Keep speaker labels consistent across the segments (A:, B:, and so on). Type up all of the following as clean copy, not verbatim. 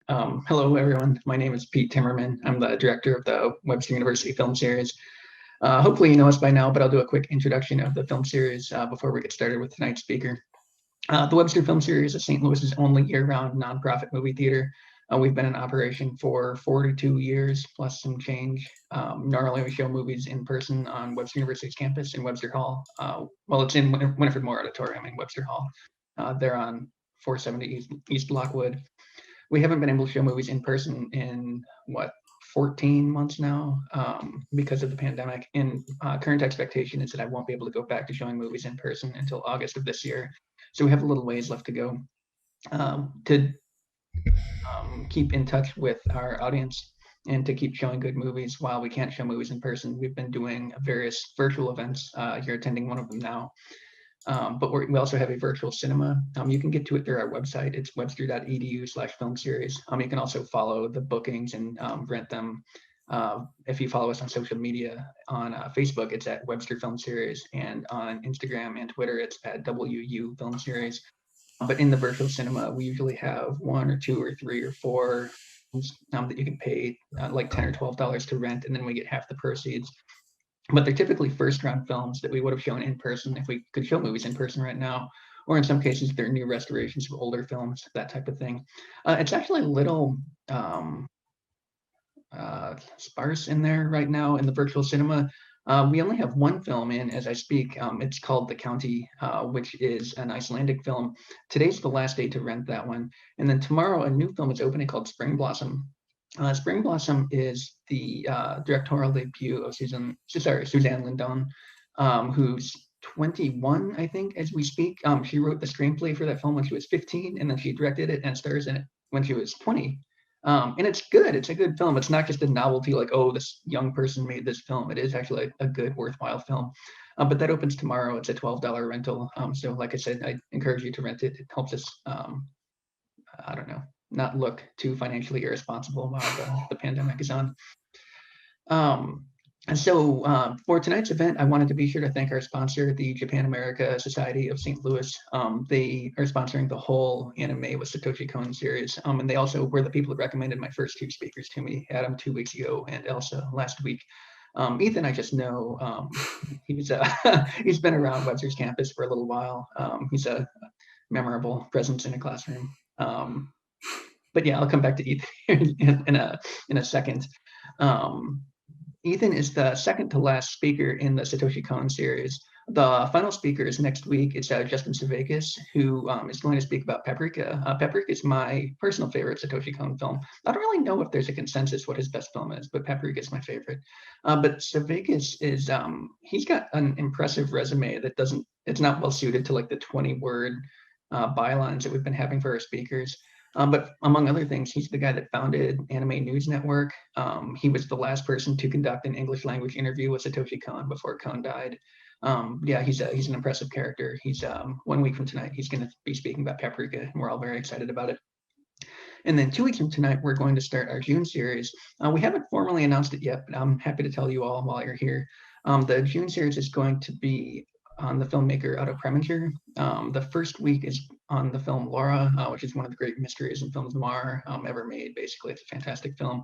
A: Hello, everyone. My name is Pete Timmerman. I'm the director of the Webster University Film Series. Hopefully you know us by now, but I'll do a quick introduction of the film series before we get started with tonight's speaker. The Webster Film Series is St. Louis's only year-round nonprofit movie theater. We've been in operation for 42 years, plus some change. Normally we show movies in person on Webster University's campus in Webster Hall. Well, it's in Winifred Moore Auditorium in Webster Hall. They're on 470 East Lockwood. We haven't been able to show movies in person in, 14 months now because of the pandemic. And current expectation is that I won't be able to go back to showing movies in person until August of this year. So we have a little ways left to go to keep in touch with our audience and to keep showing good movies while we can't show movies in person. We've been doing various virtual events. You're attending one of them now. But we also have a virtual cinema. You can get to it through our website. It's webster.edu/film series. You can also follow the bookings and rent them. If you follow us on social media, on Facebook, it's at Webster Film Series, and on Instagram and Twitter, it's at WU Film Series. But in the virtual cinema, we usually have 1 or 2 or 3 or 4 that you can pay like $10 or $12 to rent, and then we get half the proceeds. But they're typically first-round films that we would have shown in person if we could show movies in person right now, or in some cases, they're new restorations of older films, that type of thing. It's actually a little sparse in there right now in the virtual cinema. We only have one film in as I speak. It's called The County, which is an Icelandic film. Today's the last day to rent that one. And then tomorrow, a new film is opening called Spring Blossom. Spring Blossom is the directorial debut of Suzanne Lindon, who's 21, I think, as we speak. She wrote the screenplay for that film when she was 15, and then she directed it and stars in it when she was 20. And it's good. It's a good film. It's not just a novelty like, oh, this young person made this film. It is actually a good, worthwhile film. But that opens tomorrow. It's a $12 rental. So like I said, I encourage you to rent it. It helps us, I don't know, not look too financially irresponsible while the pandemic is on. And so for tonight's event, I wanted to be sure to thank our sponsor, the Japan America Society of St. Louis. They are sponsoring the whole Anime with Satoshi Kon series. And they also were the people that recommended my first 2 speakers to me, Adam 2 weeks ago and Elsa last week. Ethan, I just know he's been around Webster's campus for a little while. He's a memorable presence in a classroom. But yeah, I'll come back to Ethan in a second. Ethan is the second to last speaker in the Satoshi Kon series. The final speaker is next week. It's Justin Savakis, who is going to speak about Paprika. Paprika is my personal favorite Satoshi Kon film. I don't really know if there's a consensus what his best film is, but Paprika is my favorite. But Savakis is, he's got an impressive resume that it's not well suited to like the 20-word bylines that we've been having for our speakers. But among other things, he's the guy that founded Anime News Network. He was the last person to conduct an English language interview with Satoshi Kon before Kon died. Yeah, he's an impressive character. He's 1 week from tonight, he's going to be speaking about Paprika, and we're all very excited about it. And then 2 weeks from tonight, we're going to start our June series. We haven't formally announced it yet, but I'm happy to tell you all while you're here. The June series is going to be on the filmmaker Otto Preminger. The first week is on the film Laura, which is one of the great mysteries and films noir ever made. Basically, it's a fantastic film.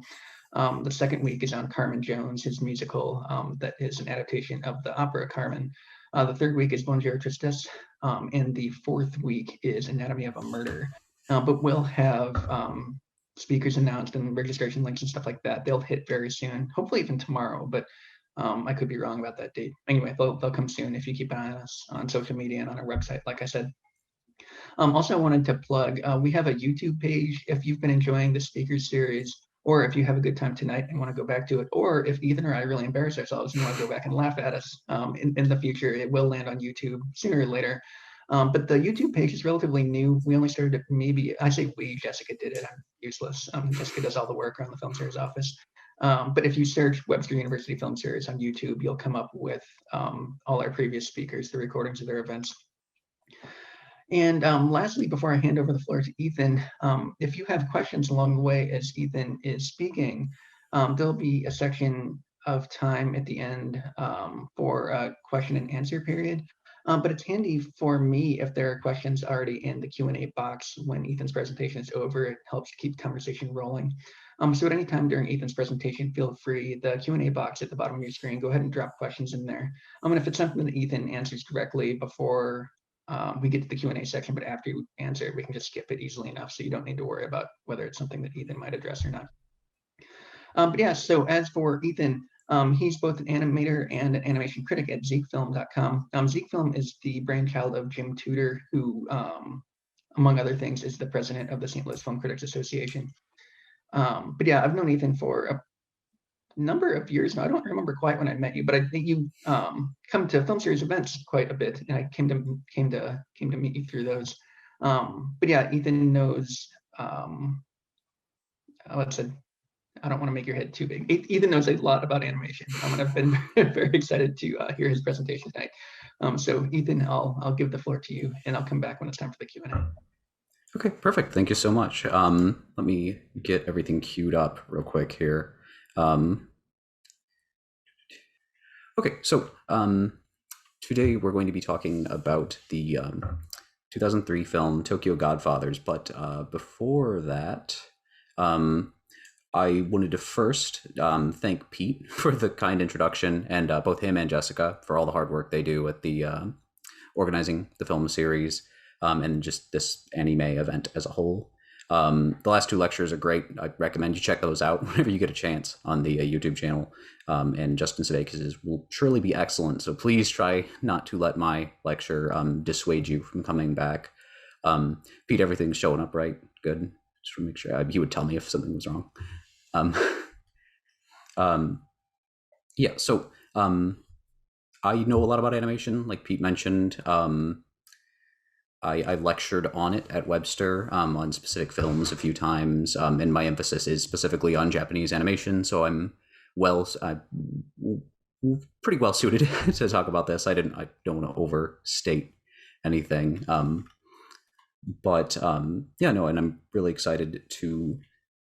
A: The second week is on Carmen Jones, his musical that is an adaptation of the opera Carmen. The third week is Bonjour Tristesse, and the fourth week is Anatomy of a Murder. But we'll have speakers announced and registration links and stuff like that. They'll hit very soon, hopefully even tomorrow, but I could be wrong about that date. Anyway, they'll come soon if you keep an eye on us on social media and on our website, like I said. Also, I wanted to plug, we have a YouTube page. If you've been enjoying the speakers series, or if you have a good time tonight and want to go back to it, or if Ethan or I really embarrass ourselves and want to go back and laugh at us in the future, it will land on YouTube sooner or later. But the YouTube page is relatively new. We only started it I say we, Jessica did it. I'm useless. Jessica does all the work around the film series office. But if you search Webster University Film Series on YouTube, you'll come up with all our previous speakers, the recordings of their events. And lastly, before I hand over the floor to Ethan, if you have questions along the way as Ethan is speaking, there'll be a section of time at the end for a question and answer period. But it's handy for me if there are questions already in the Q&A box when Ethan's presentation is over. It helps keep the conversation rolling. So at any time during Ethan's presentation, feel free, the Q&A box at the bottom of your screen, go ahead and drop questions in there. And if it's something that Ethan answers directly before we get to the Q&A section, but after you answer, we can just skip it easily enough, so you don't need to worry about whether it's something that Ethan might address or not. But yeah, so as for Ethan, he's both an animator and an animation critic at ZeekFilm.com. ZeekFilm is the brainchild of Jim Tudor, who, among other things, is the president of the St. Louis Film Critics Association. But yeah, I've known Ethan for a number of years now. I don't remember quite when I met you, but I think you come to film series events quite a bit, and I came to meet you through those. But yeah, Ethan knows. Let's say, I don't want to make your head too big. Ethan knows a lot about animation, and I've been very excited to hear his presentation tonight. So Ethan, I'll give the floor to you, and I'll come back when it's time for the Q&A.
B: Okay, perfect. Thank you so much. Let me get everything queued up real quick here. Okay, so today we're going to be talking about the 2003 film Tokyo Godfathers, but before that, I wanted to first thank Pete for the kind introduction, and both him and Jessica for all the hard work they do at the organizing the film series and just this anime event as a whole. The last two lectures are great. I recommend you check those out whenever you get a chance on the YouTube channel. And Justin Sudeikis will surely be excellent. So please try not to let my lecture dissuade you from coming back. Pete, everything's showing up right? Good. Just to make sure. He would tell me if something was wrong. Yeah, so I know a lot about animation, like Pete mentioned. I lectured on it at Webster on specific films a few times, and my emphasis is specifically on Japanese animation. So I'm pretty well suited to talk about this. I don't want to overstate anything, but yeah, no, and I'm really excited to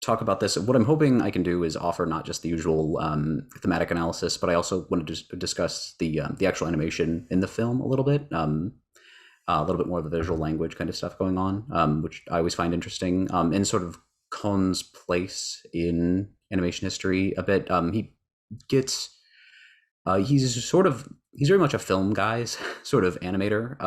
B: talk about this. What I'm hoping I can do is offer not just the usual thematic analysis, but I also wanted to discuss the actual animation in the film a little bit more of the visual language kind of stuff going on, which I always find interesting, and sort of Kon's place in animation history a bit. He gets, he's very much a film guy's sort of animator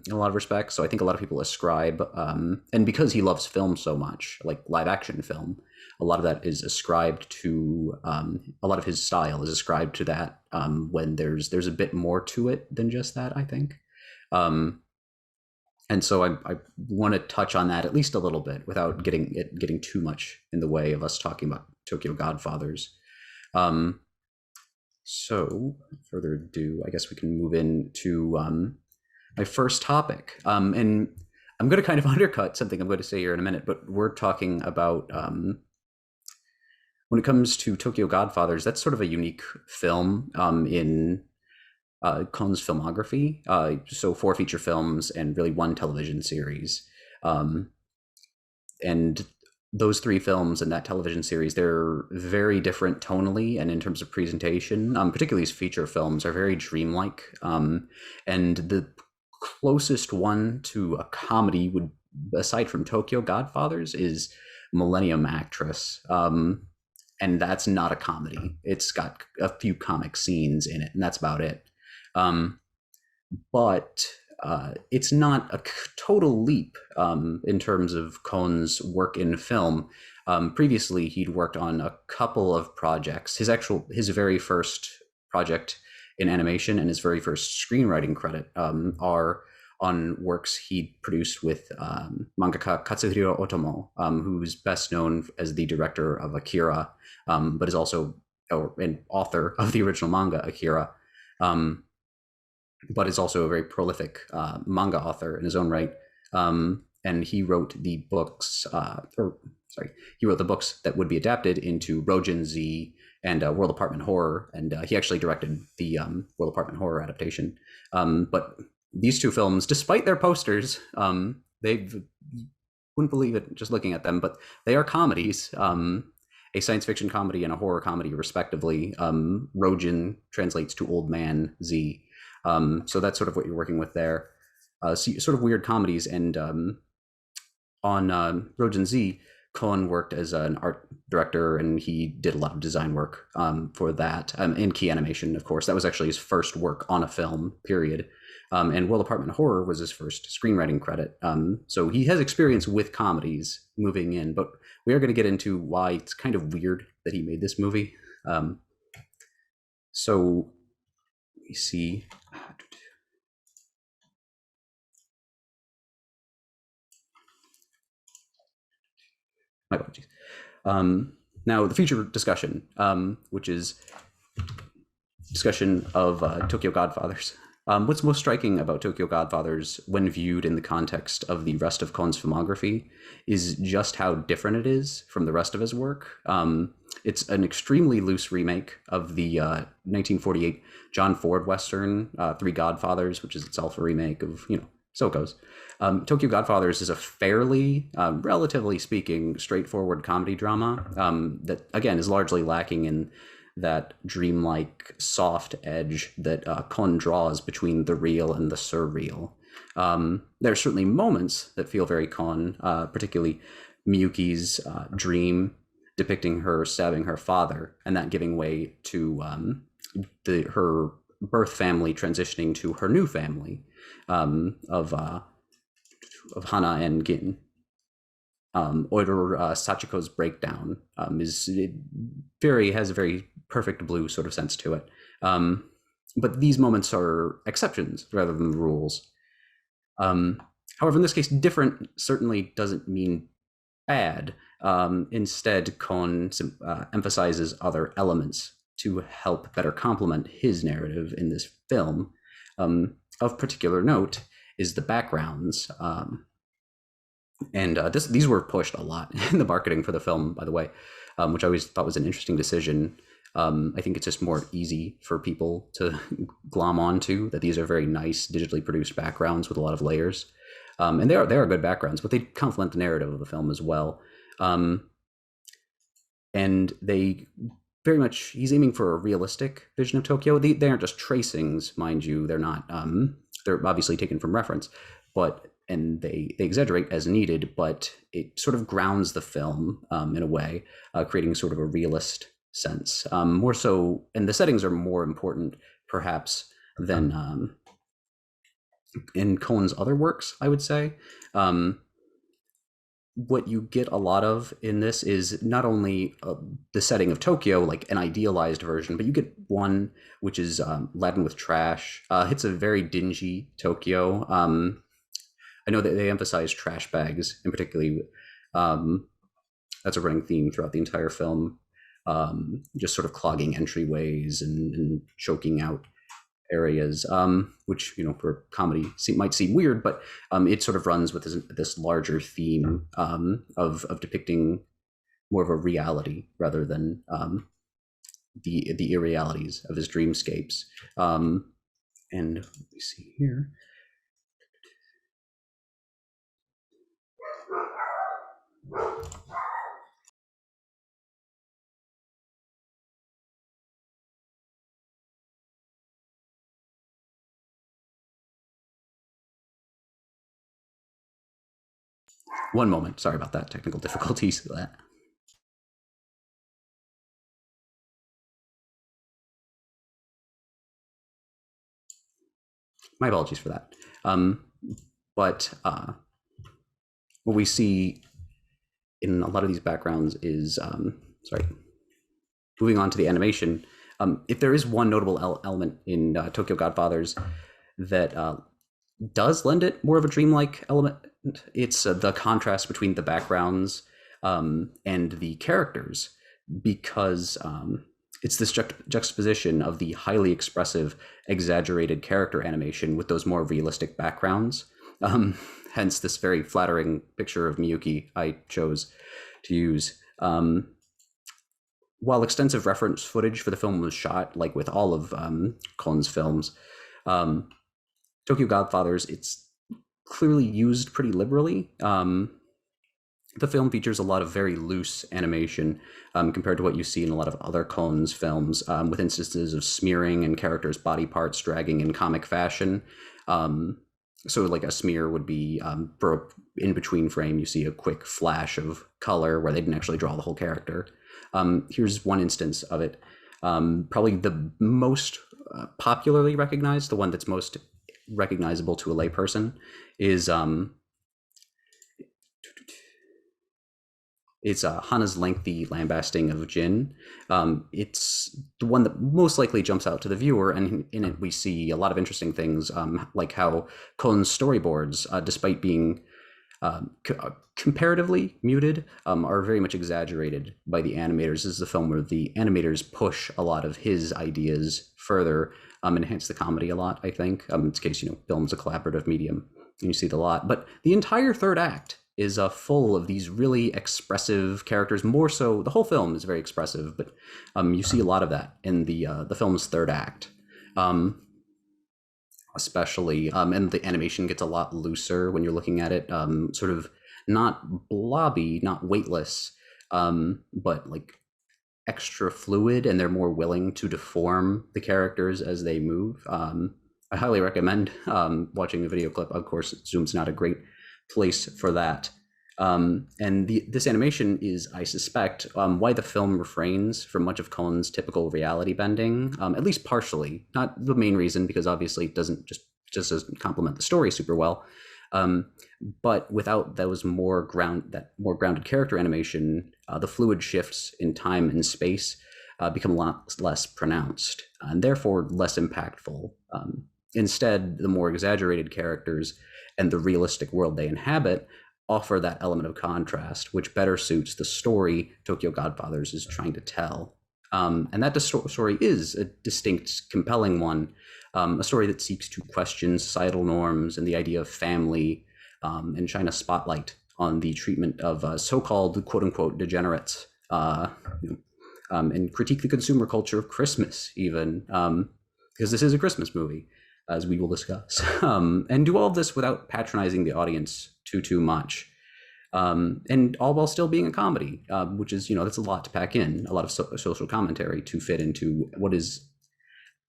B: in a lot of respects. So I think a lot of people ascribe, and because he loves film so much, like live action film, a lot of that is ascribed to, a lot of his style is ascribed to that when there's a bit more to it than just that, I think. And so I want to touch on that at least a little bit without getting too much in the way of us talking about Tokyo Godfathers. So further ado, I guess we can move into my first topic. And I'm going to kind of undercut something I'm going to say here in a minute, but we're talking about when it comes to Tokyo Godfathers, that's sort of a unique film in Kon's filmography, so 4 feature films and really 1 television series. And those 3 films and that television series, they're very different tonally and in terms of presentation, particularly his feature films are very dreamlike. And the closest one to a comedy would, aside from Tokyo Godfathers, is Millennium Actress. And that's not a comedy. It's got a few comic scenes in it, and that's about it. But it's not a total leap in terms of Kon's work in film. Previously, he'd worked on a couple of projects. His very first project in animation and his very first screenwriting credit are on works he produced with mangaka Katsuhiro Otomo, who's best known as the director of Akira, but is also an author of the original manga Akira. But is also a very prolific manga author in his own right. And he wrote the books, he wrote the books that would be adapted into Rojin Z and World Apartment Horror. And he actually directed the World Apartment Horror adaptation. But these 2 films, despite their posters, they wouldn't believe it just looking at them, but they are comedies. A science fiction comedy and a horror comedy, respectively. Rojin translates to Old Man Z. So that's sort of what you're working with there. So sort of weird comedies. And on Rojin Z, Cohen worked as an art director, and he did a lot of design work for that, in key animation, of course. That was actually his first work on a film, period. And World Apartment Horror was his first screenwriting credit. So he has experience with comedies moving in, but we are going to get into why it's kind of weird that he made this movie. So we see. My apologies. Now, the feature discussion, which is discussion of Tokyo Godfathers. What's most striking about Tokyo Godfathers when viewed in the context of the rest of Kon's filmography is just how different it is from the rest of his work. It's an extremely loose remake of the 1948 John Ford Western, Three Godfathers, which is itself a remake of, so it goes. Tokyo Godfathers is a fairly, relatively speaking, straightforward comedy drama that, again, is largely lacking in that dreamlike soft edge that Kon draws between the real and the surreal. There are certainly moments that feel very Kon, particularly Miyuki's dream depicting her stabbing her father, and that giving way to her birth family transitioning to her new family of Hana and Gin. Oder Sachiko's breakdown has a very perfect blue sort of sense to it. But these moments are exceptions rather than the rules. However, in this case, different certainly doesn't mean bad. Instead, Kon emphasizes other elements to help better complement his narrative in this film. Of particular note is the backgrounds. And these were pushed a lot in the marketing for the film, by the way, which I always thought was an interesting decision. I think it's just more easy for people to glom onto that these are very nice digitally produced backgrounds with a lot of layers. And they are good backgrounds, but they complement the narrative of the film as well. And they very much, he's aiming for a realistic vision of Tokyo. They aren't just tracings, mind you. They're not, they're obviously taken from reference, and they exaggerate as needed, but it sort of grounds the film in a way, creating sort of a realist sense. More so, and the settings are more important, perhaps, than in Cohen's other works, I would say. What you get a lot of in this is not only the setting of Tokyo, like an idealized version, but you get one which is laden with trash. It's a very dingy Tokyo. I know that they emphasize trash bags, and particularly that's a running theme throughout the entire film, just sort of clogging entryways and choking out areas, which, for comedy might seem weird, but it sort of runs with this larger theme of depicting more of a reality rather than the irrealities of his dreamscapes. And let me see here. One moment. Sorry about that. Technical difficulties. My apologies for that. But what we see in a lot of these backgrounds is, moving on to the animation. If there is one notable element in Tokyo Godfathers that does lend it more of a dreamlike element, it's the contrast between the backgrounds and the characters, because it's this juxtaposition of the highly expressive, exaggerated character animation with those more realistic backgrounds. Hence this very flattering picture of Miyuki I chose to use. While extensive reference footage for the film was shot, like with all of Kon's films, Tokyo Godfathers, it's clearly used pretty liberally. the film features a lot of very loose animation compared to what you see in a lot of other Coen's films, with instances of smearing and characters' body parts dragging in comic fashion. So like a smear would be for in between frame, you see a quick flash of color where they didn't actually draw the whole character. Here's one instance of it. Probably the most popularly recognized, the one that's most recognizable to a layperson, is Hana's lengthy lambasting of Jin. It's the one that most likely jumps out to the viewer, and in it we see a lot of interesting things, like how Coen's storyboards, despite being comparatively muted, are very much exaggerated by the animators. This is the film where the animators push a lot of his ideas further, enhance the comedy a lot, I think. In this case, film's a collaborative medium, and you see it a lot. But the entire third act is full of these really expressive characters. More so, the whole film is very expressive, but you see a lot of that in the film's third act. Especially, and the animation gets a lot looser when you're looking at it, sort of not blobby, not weightless, but like extra fluid, and they're more willing to deform the characters as they move. I highly recommend watching the video clip. Of course, Zoom's not a great place for that. And this animation is, I suspect, why the film refrains from much of Coen's typical reality bending, at least partially. Not the main reason, because obviously it doesn't doesn't complement the story super well. But without those more grounded character animation, the fluid shifts in time and space become a lot less pronounced, and therefore less impactful. Instead, the more exaggerated characters and the realistic world they inhabit offer that element of contrast, which better suits the story Tokyo Godfathers is trying to tell. And that story is a distinct, compelling one, a story that seeks to question societal norms and the idea of family, and shine a spotlight on the treatment of so-called quote-unquote degenerates, and critique the consumer culture of Christmas, even, because this is a Christmas movie, as we will discuss, and do all of this without patronizing the audience too much, and all while still being a comedy, which is, that's a lot to pack in, a lot of social commentary to fit into what is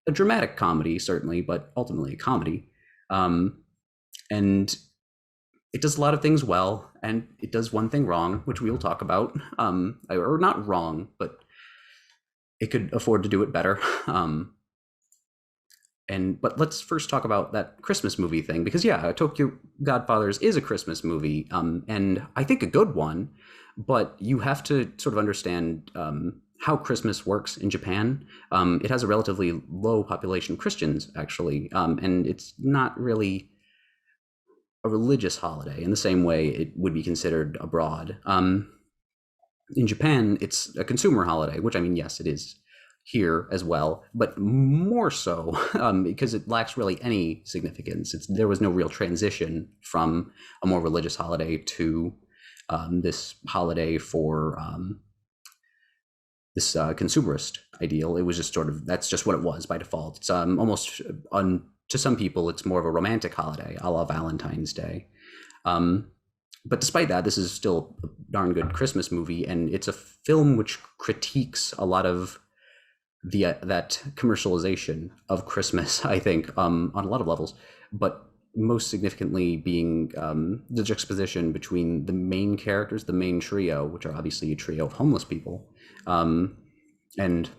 B: a dramatic comedy, certainly, but ultimately a comedy. And it does a lot of things well, and it does one thing wrong, which we will talk about, or not wrong, but it could afford to do it better. But let's first talk about that Christmas movie thing, because Tokyo Godfathers is a Christmas movie, and I think a good one, but you have to sort of understand how Christmas works in Japan. It has a relatively low population of Christians, actually, and it's not really a religious holiday in the same way it would be considered abroad. In Japan, it's a consumer holiday, which, I mean, yes, it is here as well, but more so because it lacks really any significance. There was no real transition from a more religious holiday to this holiday for this consumerist ideal. It was just sort of, that's just what it was by default. It's almost, to some people, it's more of a romantic holiday, a la Valentine's Day. But despite that, this is still a darn good Christmas movie, and it's a film which critiques a lot of that commercialization of Christmas, I think, on a lot of levels, but most significantly being the juxtaposition between the main characters, the main trio, which are obviously a trio of homeless people, and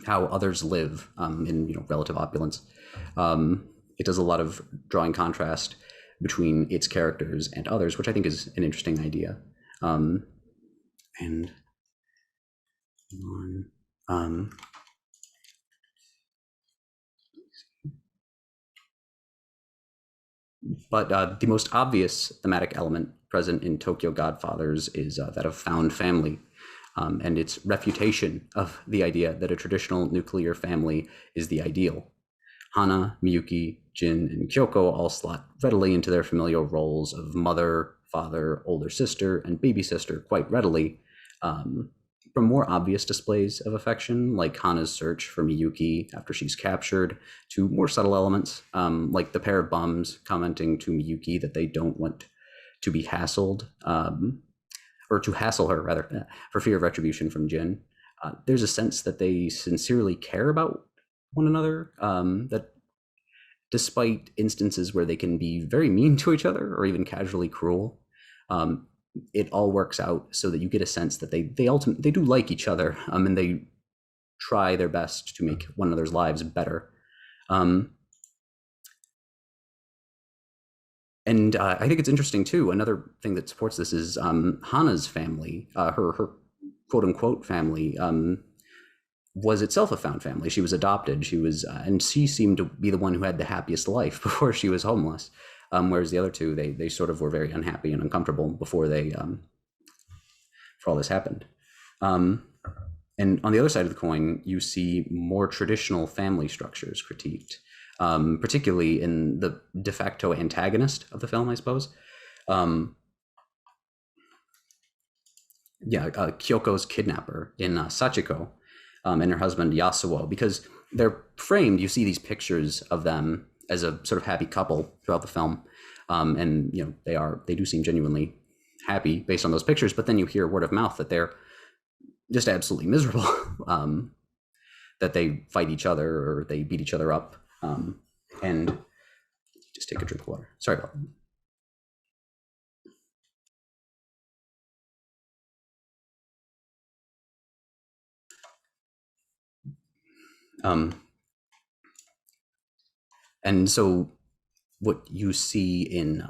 B: how others live in relative opulence. It does a lot of drawing contrast between its characters and others, which I think is an interesting idea. But the most obvious thematic element present in Tokyo Godfathers is that of found family, and its refutation of the idea that a traditional nuclear family is the ideal. Hana, Miyuki, Jin, and Kyoko all slot readily into their familial roles of mother, father, older sister, and baby sister quite readily, from more obvious displays of affection, like Hana's search for Miyuki after she's captured, to more subtle elements, like the pair of bums commenting to Miyuki that they don't want to be hassled, or to hassle her rather, for fear of retribution from Jin. There's a sense that they sincerely care about one another, that despite instances where they can be very mean to each other or even casually cruel, it all works out so that you get a sense that they ultimately they do like each other, and they try their best to make one another's lives better. And I think it's interesting too. Another thing that supports this is Hana's family, her quote unquote family, was itself a found family. She was adopted. She was, and she seemed to be the one who had the happiest life before she was homeless. Whereas the other two, they sort of were very unhappy and uncomfortable before before all this happened. And on the other side of the coin, you see more traditional family structures critiqued, particularly in the de facto antagonist of the film, I suppose. Kyoko's kidnapper in Sachiko, and her husband Yasuo, because they're framed, you see these pictures of them as a sort of happy couple throughout the film. And they do seem genuinely happy based on those pictures, but then you hear word of mouth that they're just absolutely miserable, that they fight each other or they beat each other up. And just take a drink of water. Sorry about that. And so what you see in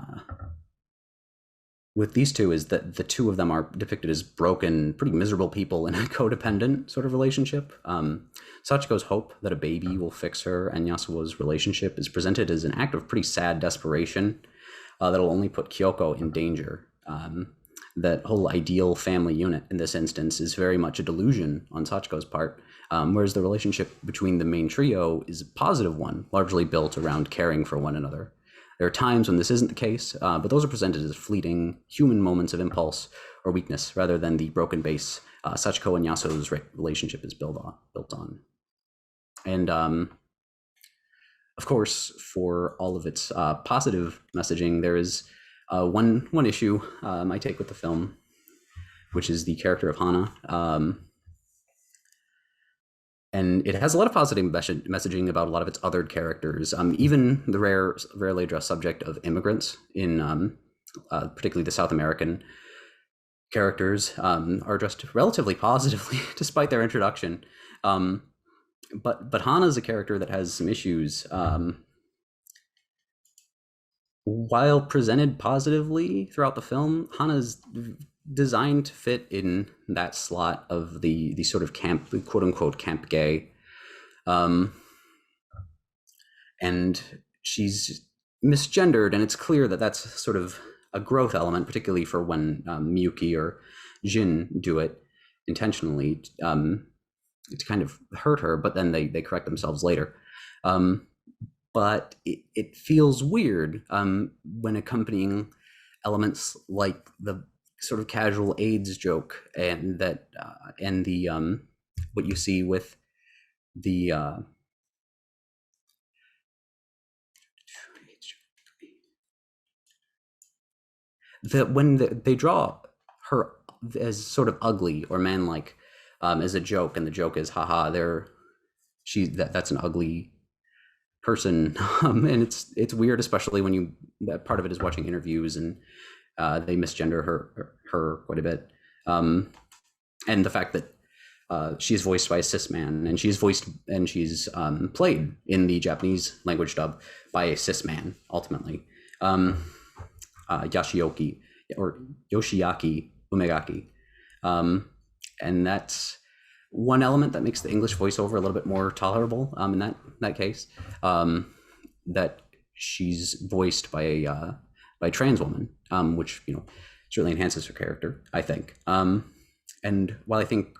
B: with these two is that the two of them are depicted as broken, pretty miserable people in a codependent sort of relationship. Sachiko's hope that a baby will fix her and Yasuo's relationship is presented as an act of pretty sad desperation that'll only put Kyoko in danger. That whole ideal family unit in this instance is very much a delusion on Sachiko's part, whereas the relationship between the main trio is a positive one, largely built around caring for one another. There are times when this isn't the case, but those are presented as fleeting human moments of impulse or weakness rather than the broken base Sachiko and Yasuo's relationship is built on. And of course, for all of its positive messaging, there is one issue I take with the film, which is the character of Hana. And it has a lot of positive messaging about a lot of its othered characters, even the rarely addressed subject of immigrants in particularly the South American characters are addressed relatively positively despite their introduction. But Hana is a character that has some issues. While presented positively throughout the film, Hana's designed to fit in that slot of the sort of camp, quote unquote, camp gay. And she's misgendered, and it's clear that that's sort of a growth element, particularly for when Miyuki or Jin do it intentionally to kind of hurt her, but then they correct themselves later. But it feels weird when accompanying elements like the sort of casual AIDS joke and that and the what you see with the when they draw her as sort of ugly or manlike as a joke, and the joke is haha, that's an ugly person. And it's weird, especially when part of it is watching interviews and they misgender her quite a bit, and the fact that she's voiced by a cis man, and she's played in the Japanese language dub by a cis man ultimately, Yoshiaki Umegaki, and that's one element that makes the English voiceover a little bit more tolerable in that case, that she's voiced by a trans woman, which certainly enhances her character, I think. And while I think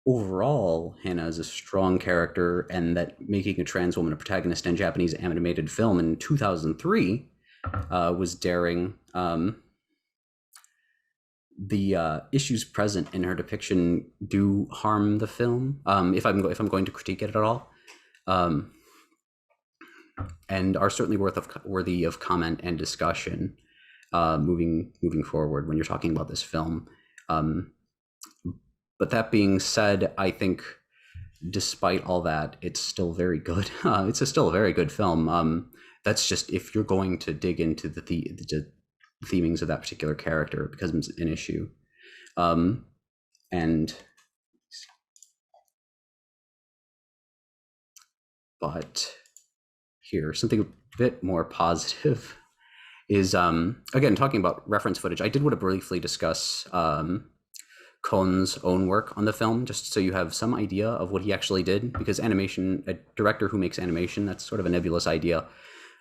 B: overall Hana is a strong character, and that making a trans woman a protagonist in Japanese animated film in 2003 was daring, the issues present in her depiction do harm the film, if I'm going to critique it at all, and are certainly worthy of comment and discussion. moving forward when you're talking about this film. Um, but that being said, I think despite all that, it's still very good. Still a very good film. That's just if you're going to dig into the themings of that particular character, it becomes an issue. And but here, something a bit more positive is again talking about reference footage. I did want to briefly discuss Kohn's own work on the film, just so you have some idea of what he actually did, because animation, a director who makes animation, that's sort of a nebulous idea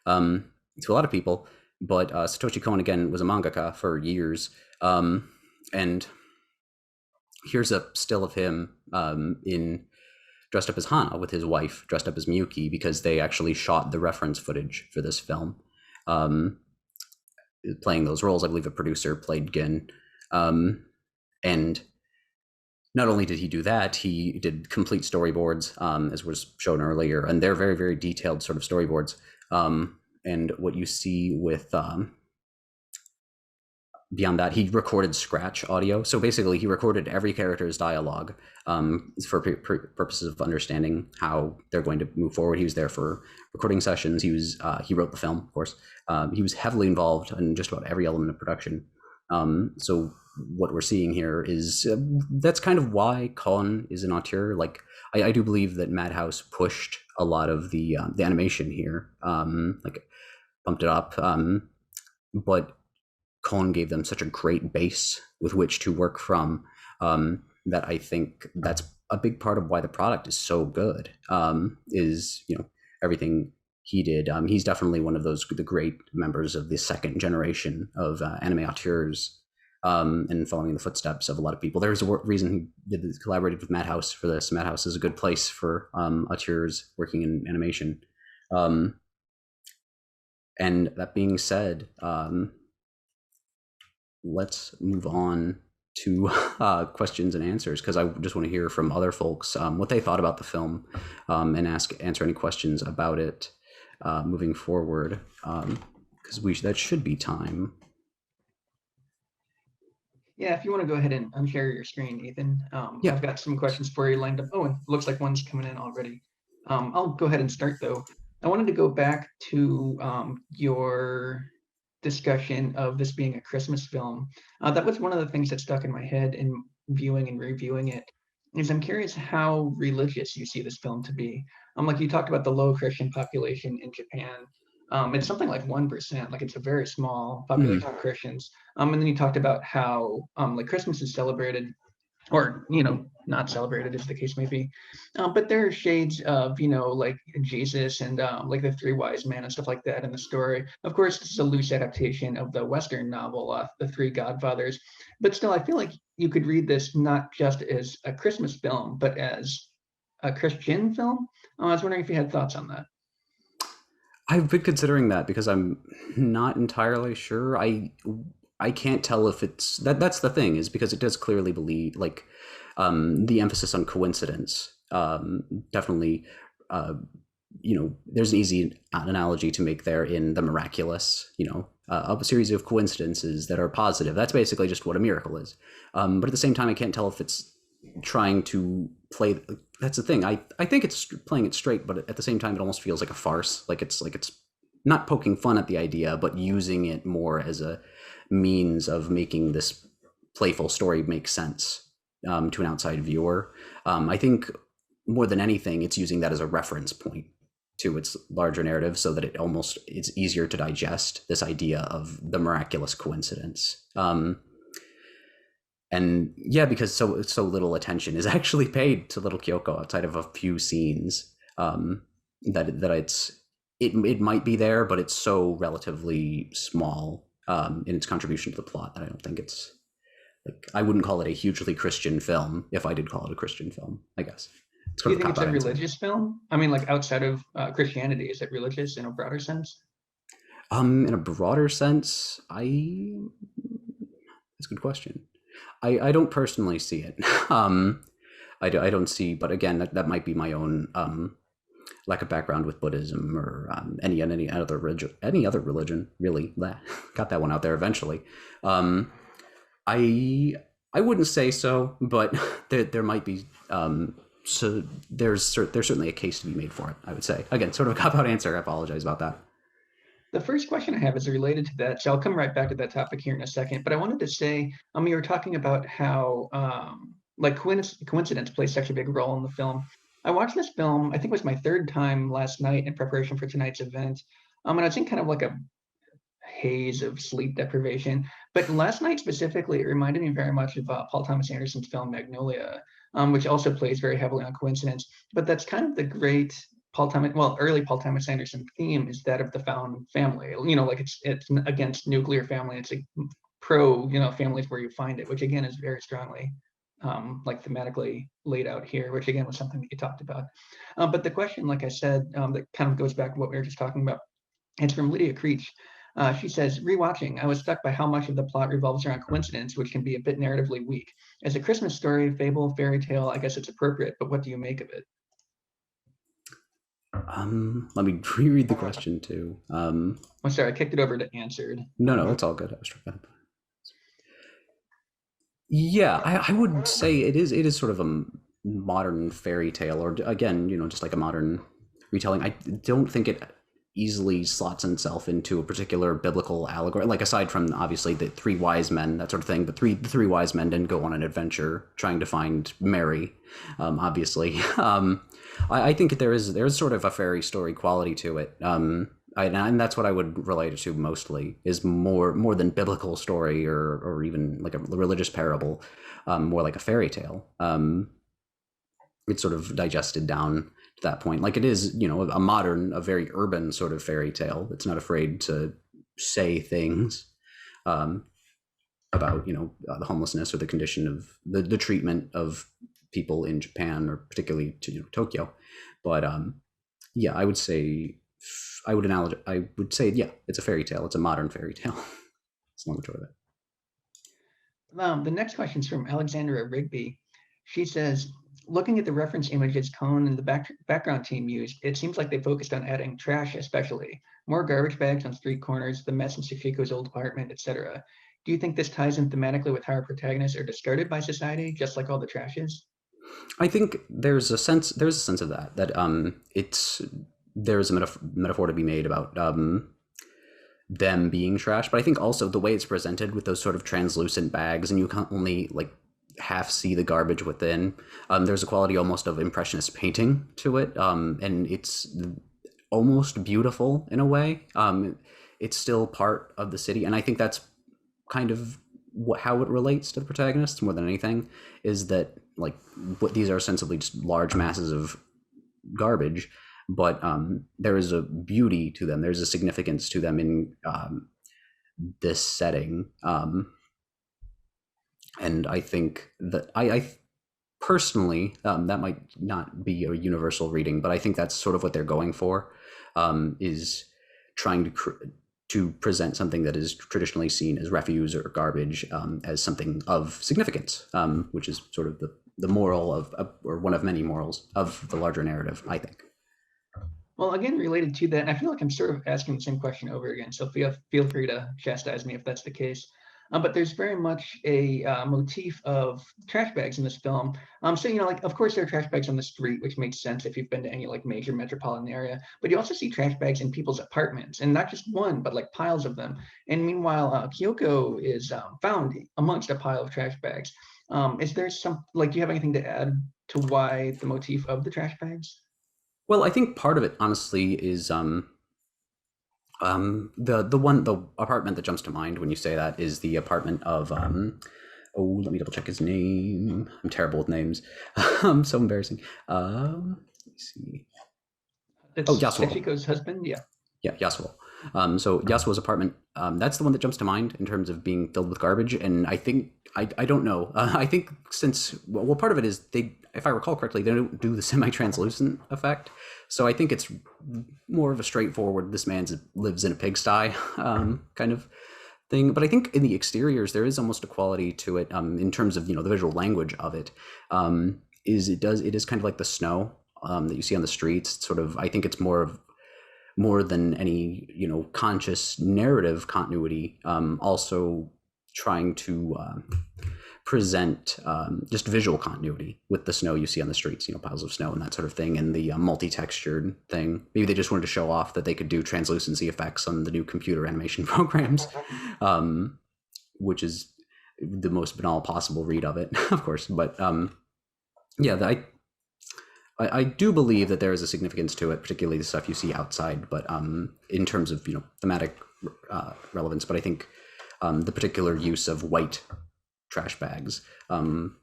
B: to a lot of people. But Satoshi Kon, again, was a mangaka for years. And here's a still of him in dressed up as Hana with his wife, dressed up as Miyuki, because they actually shot the reference footage for this film. Playing those roles, I believe a producer played Gin. And not only did he do that, he did complete storyboards, as was shown earlier, and they're very, very detailed sort of storyboards. And what you see with beyond that, he recorded scratch audio. So basically, he recorded every character's dialogue for purposes of understanding how they're going to move forward. He was there for recording sessions. He wrote the film, of course. He was heavily involved in just about every element of production. So what we're seeing here is that's kind of why Kon is an auteur. Like I do believe that Madhouse pushed a lot of the animation here, like bumped it up, but Kon gave them such a great base with which to work from, that I think that's a big part of why the product is so good. Is everything he did. He's definitely one of the great members of the second generation of anime auteurs, and following the footsteps of a lot of people. There's a reason he collaborated with Madhouse for this. Madhouse is a good place for auteurs working in animation. And that being said, let's move on to questions and answers, because I just want to hear from other folks what they thought about the film, and answer any questions about it moving forward, because that should be time.
A: Yeah, if you want to go ahead and unshare your screen, Ethan.
B: Yeah.
A: I've got some questions for you lined up. Oh, and looks like one's coming in already. I'll go ahead and start, though. I wanted to go back to your discussion of this being a Christmas film. That was one of the things that stuck in my head in viewing and reviewing it. Is I'm curious how religious you see this film to be. Like you talked about the low Christian population in Japan. It's something like 1%, like it's a very small population of Christians. And then you talked about how like Christmas is celebrated, or not celebrated as the case may be, but there are shades of like Jesus and like the three wise men and stuff like that in the story. Of course, this is a loose adaptation of the Western novel, the Three Godfathers, but still I feel like you could read this not just as a Christmas film but as a Christian film. I was wondering if you had thoughts on that.
B: I've been considering that, because I'm not entirely sure. I can't tell if it's that's the thing, is because it does clearly believe, like, the emphasis on coincidence. Definitely, there's an easy analogy to make there in The Miraculous. A series of coincidences that are positive. That's basically just what a miracle is. But at the same time, I can't tell if it's trying to play. That's the thing. I think it's playing it straight, but at the same time, it almost feels like a farce. Like it's not poking fun at the idea, but using it more as a means of making this playful story make sense to an outside viewer. I think more than anything, it's using that as a reference point to its larger narrative, so that it's easier to digest this idea of the miraculous coincidence. And yeah, because so little attention is actually paid to little Kyoko outside of a few scenes, that it might be there, but it's so relatively small in its contribution to the plot that I don't think it's like, I wouldn't call it a hugely Christian film if I did call it a Christian film, I guess.
A: Do you think it's a religious film? I mean, like outside of Christianity, is it religious in a broader sense?
B: In a broader sense, that's a good question. I don't personally see it. I don't see, but again, that might be my own lack of background with Buddhism or any other religion, really. Got that one out there eventually. I I wouldn't say so, but there might be. So there's certainly a case to be made for it, I would say. Again, sort of a cop out answer. I apologize about that.
A: The first question I have is related to that, so I'll come right back to that topic here in a second. But I wanted to say, you were talking about how like coincidence plays such a big role in the film. I watched this film, I think it was my third time last night in preparation for tonight's event. And I was in kind of like a haze of sleep deprivation. But last night specifically, it reminded me very much of Paul Thomas Anderson's film Magnolia, which also plays very heavily on coincidence. But that's kind of the great early Paul Thomas Anderson theme is that of the found family. Like it's against nuclear family. It's a pro, families where you find it, which again is very strongly like thematically laid out here, which again was something that you talked about. But the question, like I said, that kind of goes back to what we were just talking about. It's from Lydia Creech. She says, rewatching, I was struck by how much of the plot revolves around coincidence, which can be a bit narratively weak. As a Christmas story, fable, fairy tale, I guess it's appropriate, but what do you make of it?
B: Let me reread the question too.
A: I'm sorry, I kicked it over to answered.
B: No, it's all good. I was trying. Yeah, I would say it is sort of a modern fairy tale, or again, just like a modern retelling. I don't think it easily slots itself into a particular biblical allegory, like aside from obviously the three wise men, that sort of thing. But the three wise men didn't go on an adventure trying to find Mary, obviously. I think there's sort of a fairy story quality to it. And that's what I would relate it to mostly, is more than biblical story or even like a religious parable, more like a fairy tale. It's sort of digested down to that point, like it is, a very urban sort of fairy tale. It's not afraid to say things about the homelessness or the condition of the treatment of people in Japan, or particularly Tokyo. But yeah, I would say yeah, it's a fairy tale. It's a modern fairy tale. It's long short of it.
A: The next question is from Alexandra Rigby. She says, looking at the reference images Cohn and the background team used, it seems like they focused on adding trash, especially more garbage bags on street corners, the mess in Shishiko's old apartment, etc. Do you think this ties in thematically with how our protagonists are discarded by society, just like all the trash is?
B: I think there's a sense of that there's a metaphor to be made about them being trash, but I think also the way it's presented with those sort of translucent bags, and you can only like half see the garbage within. There's a quality almost of impressionist painting to it, and it's almost beautiful in a way. It's still part of the city, and I think that's kind of how it relates to the protagonists more than anything, is that like what these are ostensibly just large masses of garbage, but there is a beauty to them. There's a significance to them in this setting. And I think that I personally, that might not be a universal reading, but I think that's sort of what they're going for, is trying to present something that is traditionally seen as refuse or garbage as something of significance, which is sort of the moral of, or one of many morals of the larger narrative, I think.
A: Well, again, related to that, and I feel like I'm sort of asking the same question over again, so feel free to chastise me if that's the case. But there's very much a motif of trash bags in this film. So, like, of course, there are trash bags on the street, which makes sense if you've been to any like major metropolitan area. But you also see trash bags in people's apartments, and not just one, but like piles of them. And meanwhile, Kyoko is found amongst a pile of trash bags. Is there do you have anything to add to why the motif of the trash bags?
B: Well, I think part of it, honestly, is the apartment that jumps to mind when you say that is the apartment of let me double check his name. I'm terrible with names. So embarrassing. Let me see.
A: It's
B: Yasuo.
A: Shishiko's husband, yeah.
B: Yeah, Yasuo. So Yasuo's apartment, that's the one that jumps to mind in terms of being filled with garbage. And I think, I don't know. I think part of it is if I recall correctly, they don't do the semi-translucent effect. So I think it's more of a straightforward, this man lives in a pigsty kind of thing. But I think in the exteriors, there is almost a quality to it in terms of, the visual language of it. It is kind of like the snow that you see on the streets. It's sort of, I think it's more than any, conscious narrative continuity, also trying to present just visual continuity with the snow you see on the streets, piles of snow and that sort of thing, and the multi-textured thing. Maybe they just wanted to show off that they could do translucency effects on the new computer animation programs, which is the most banal possible read of it, of course. But yeah, I do believe that there is a significance to it, particularly the stuff you see outside, but in terms of thematic relevance. But I think the particular use of white trash bags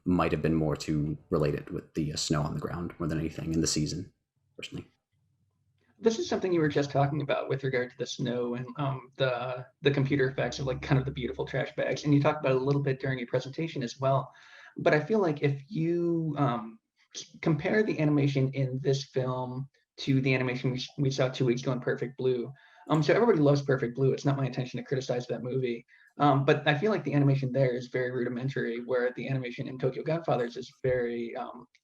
B: might have been more to relate it with the snow on the ground more than anything in the season, personally.
A: This is something you were just talking about with regard to the snow and the computer effects of like kind of the beautiful trash bags, and you talked about it a little bit during your presentation as well. But I feel like if you compare the animation in this film to the animation we saw 2 weeks ago in Perfect Blue, so everybody loves Perfect Blue. It's not my intention to criticize that movie. But I feel like the animation there is very rudimentary, where the animation in Tokyo Godfathers is very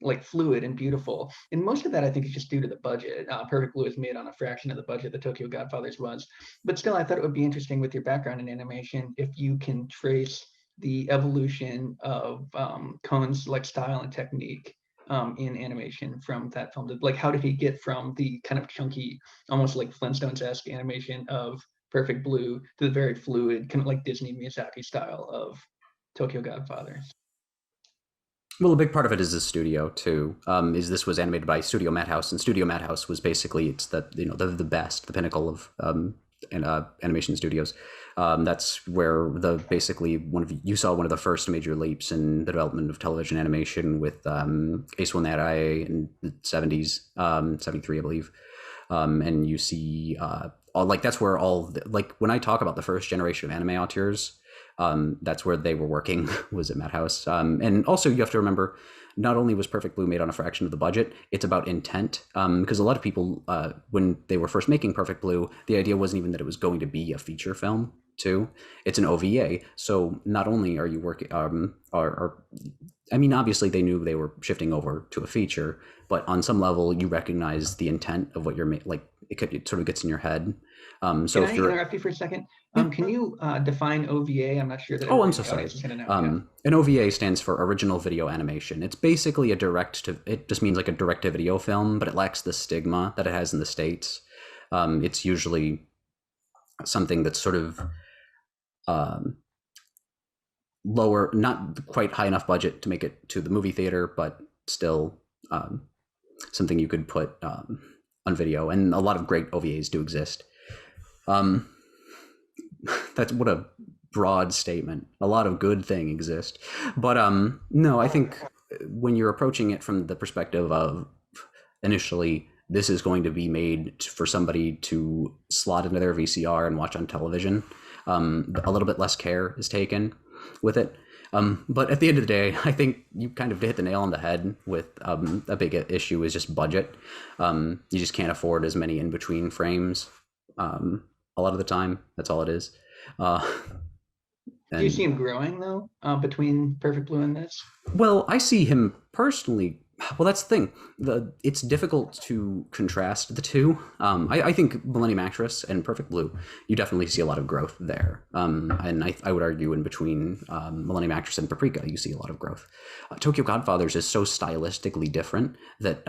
A: like fluid and beautiful. And most of that, I think, is just due to the budget. Perfect Blue is made on a fraction of the budget that Tokyo Godfathers was. But still, I thought it would be interesting with your background in animation if you can trace the evolution of Cohn's like style and technique in animation from that film. Like, how did he get from the kind of chunky, almost like Flintstones-esque animation of Perfect Blue to the very fluid, kind of like Disney Miyazaki style of Tokyo Godfathers?
B: Well, a big part of it is the studio too. Is this was animated by Studio Madhouse, and Studio Madhouse was basically it's the best, the pinnacle of animation studios. That's where you saw one of the first major leaps in the development of television animation with Ace Wanare in the 70s, 73, I believe. And you see that's where when I talk about the first generation of anime auteurs, that's where they were working, was at Madhouse. And also you have to remember, not only was Perfect Blue made on a fraction of the budget, it's about intent. Because a lot of people, when they were first making Perfect Blue, the idea wasn't even that it was going to be a feature film too. It's an OVA. So not only are you working, obviously they knew they were shifting over to a feature, but on some level you recognize the intent of what you're making. It sort of gets in your head. So
A: Can I interrupt you for a second? Can you define OVA? I'm not sure that.
B: Oh, I'm so sorry. An OVA stands for original video animation. It's basically it just means like a direct-to-video film, but it lacks the stigma that it has in the States. It's usually something that's sort of lower, not quite high enough budget to make it to the movie theater, but still something you could put on video. And a lot of great OVAs do exist. That's what a broad statement. A lot of good things exist. But no, I think when you're approaching it from the perspective of initially this is going to be made for somebody to slot into their VCR and watch on television, a little bit less care is taken with it. But at the end of the day, I think you kind of hit the nail on the head with a big issue is just budget. You just can't afford as many in-between frames a lot of the time. That's all it is.
A: Do you see him growing though between Perfect Blue and this?
B: Well, I see him personally. Well, that's the thing. It's difficult to contrast the two. I think Millennium Actress and Perfect Blue, you definitely see a lot of growth there. And I would argue in between Millennium Actress and Paprika, you see a lot of growth. Tokyo Godfathers is so stylistically different that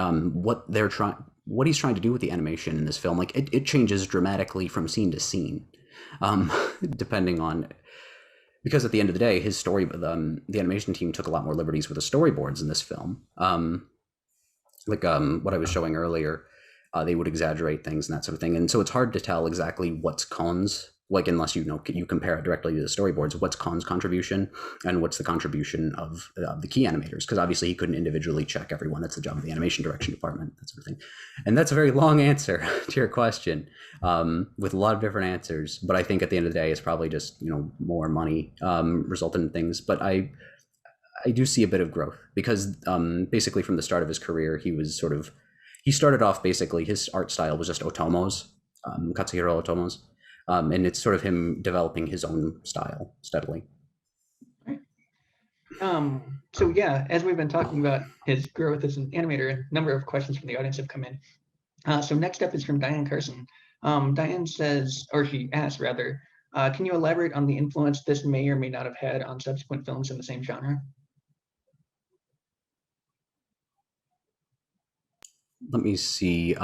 B: what he's trying to do with the animation in this film, like it changes dramatically from scene to scene, depending on. Because at the end of the day, his story, the animation team took a lot more liberties with the storyboards in this film. What I was showing earlier, they would exaggerate things and that sort of thing. And so it's hard to tell exactly what's Cohn's, unless you compare it directly to the storyboards, what's Cohn's contribution and what's the contribution of the key animators. Because obviously he couldn't individually check everyone. That's the job of the animation direction department, that sort of thing. And that's a very long answer to your question, with a lot of different answers. But I think at the end of the day, it's probably just, more money resulted in things. But I do see a bit of growth because basically from the start of his career, he started off basically, his art style was just Otomos, Katsuhiro Otomos. And it's sort of him developing his own style steadily.
A: So yeah, as we've been talking about his growth as an animator, a number of questions from the audience have come in. So next up is from Diane Carson. Diane says, or she asks rather, can you elaborate on the influence this may or may not have had on subsequent films in the same genre?
B: Let me see.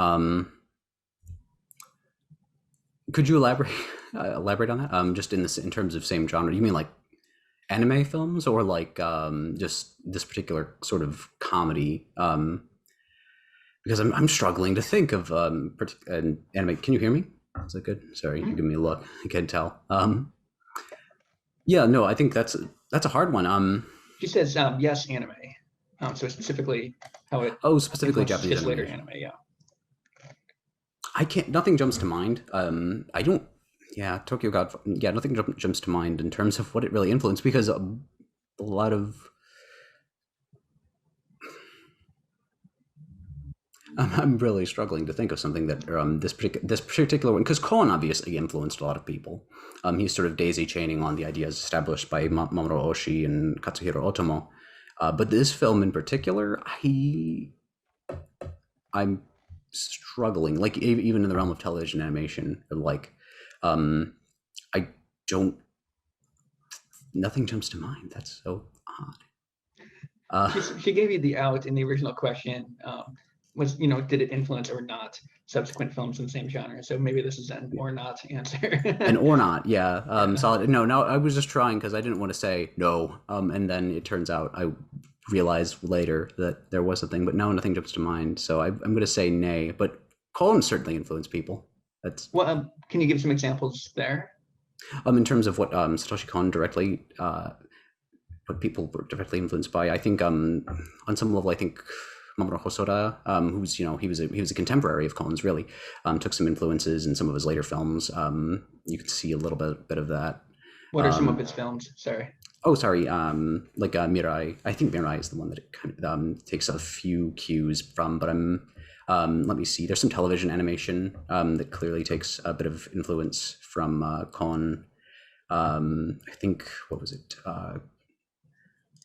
B: Could you elaborate elaborate on that? Just in terms of same genre, you mean like anime films or like just this particular sort of comedy? Because I'm struggling to think of an anime. Can you hear me? Is that good? Sorry, you're giving me a look. I can't tell. Yeah, no, I think that's a hard one.
A: She says yes, anime. So specifically how it
B: Specifically Japanese
A: his later
B: animation.
A: anime, yeah.
B: I can't. Nothing jumps to mind. I don't. Yeah, Tokyo God. Yeah, nothing jumps to mind in terms of what it really influenced because a lot of. I'm really struggling to think of something that this particular one, because Kon obviously influenced a lot of people. He's sort of daisy chaining on the ideas established by Mamoru Oshii and Katsuhiro Otomo. But this film in particular, I'm struggling, like even in the realm of television animation, like I don't. Nothing jumps to mind. That's so odd.
A: She gave you the out in the original question. Was did it influence or not subsequent films in the same genre? So maybe this is an or not answer.
B: An or not, yeah. Solid. No, I was just trying because I didn't want to say no. And then it turns out I realized later that there was something, but no, nothing jumps to mind. So I'm going to say nay. But Colin certainly influenced people. That's
A: well. Can you give some examples there?
B: In terms of what Satoshi Kon directly, what people were directly influenced by, I think on some level, I think Mamoru Hosoda, who's he was a contemporary of Kon's, really took some influences in some of his later films. You can see a little bit of that.
A: What are some of his films? Sorry.
B: Oh, sorry. Like Mirai. I think Mirai is the one that it kind of takes a few cues from. But let me see. There's some television animation that clearly takes a bit of influence from Kon. I think, what was it?